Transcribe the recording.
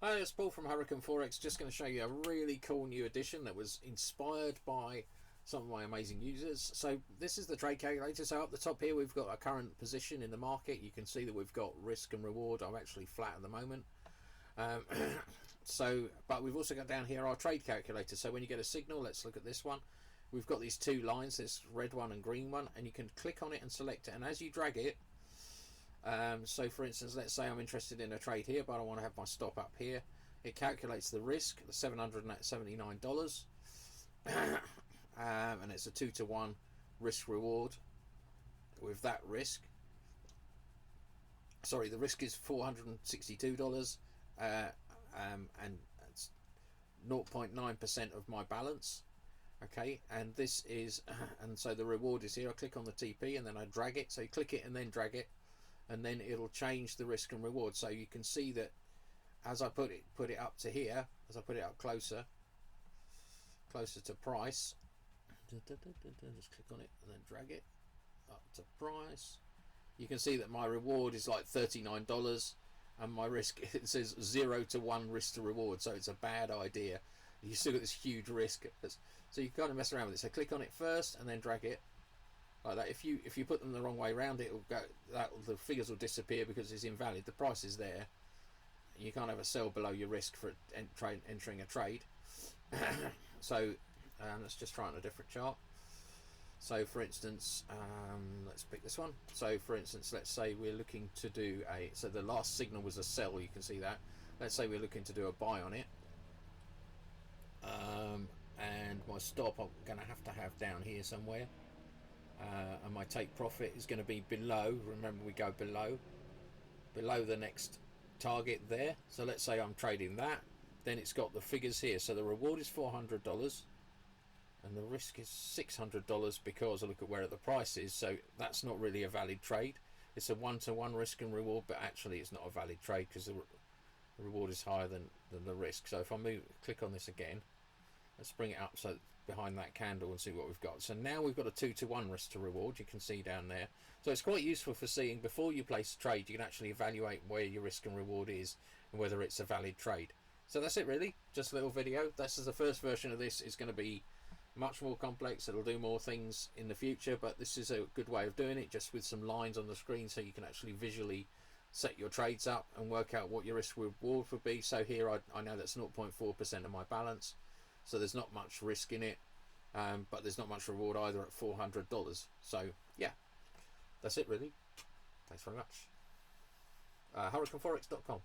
Hi, it's Paul from Hurricane Forex. Just going to show you a really cool new addition that was inspired by some of my amazing users. So this is the trade calculator. So up the top here we've got a current position in the market. You can see that we've got risk and reward. I'm actually flat at the moment. But we've also got down here our trade calculator. So when you get a signal, let's look at this one. We've got these two lines, this red one and green one, and you can click on it and select it. And as you drag it, so for instance, let's say I'm interested in a trade here, but I want to have my stop up here. It calculates the risk, the $779, and it's a 2-to-1 risk reward with that risk. Sorry, the risk is $462, and it's 0.9% of my balance. Okay, and this is, and so the reward is here. I click on the TP and then I drag it. So you click it and then drag it, and then it'll change the risk and reward. So you can see that as I put it up to here, as I put it up closer to price, just click on it and then drag it up to price, you can see that my reward is like $39 and my risk, it says 0-to-1 risk to reward. So it's a bad idea. You still got this huge risk, so you kind of mess around with it. So click on it first and then drag it like that. If you put them the wrong way around, it will go, the figures will disappear because it's invalid. The price is there. You can't have a sell below your risk for entering a trade. So let's just try on a different chart. So for instance, let's pick this one. So for instance, let's say we're looking to do so the last signal was a sell, you can see that. Let's say we're looking to do a buy on it. And my stop I'm going to have down here somewhere, and my take profit is going to be below, remember we go below the next target there. So let's say I'm trading that, then it's got the figures here. So the reward is $400 and the risk is $600 because I look at where the price is. So that's not really a valid trade. It's a 1-to-1 risk and reward, but actually it's not a valid trade because the reward is higher than the risk. So if I click on this again, let's bring it up so behind that candle and see what we've got. So now we've got a 2-to-1 risk to reward, you can see down there. So it's quite useful for seeing before you place a trade. You can actually evaluate where your risk and reward is and whether it's a valid trade. So that's it really, just a little video. This is the first version of this. It's going to be much more complex. It'll do more things in the future, but this is a good way of doing it, just with some lines on the screen so you can actually visually set your trades up and work out what your risk reward would be. So here I know that's 0.4% of my balance, so there's not much risk in it, but there's not much reward either at $400. So yeah, that's it really. Thanks very much. HurricaneForex.com.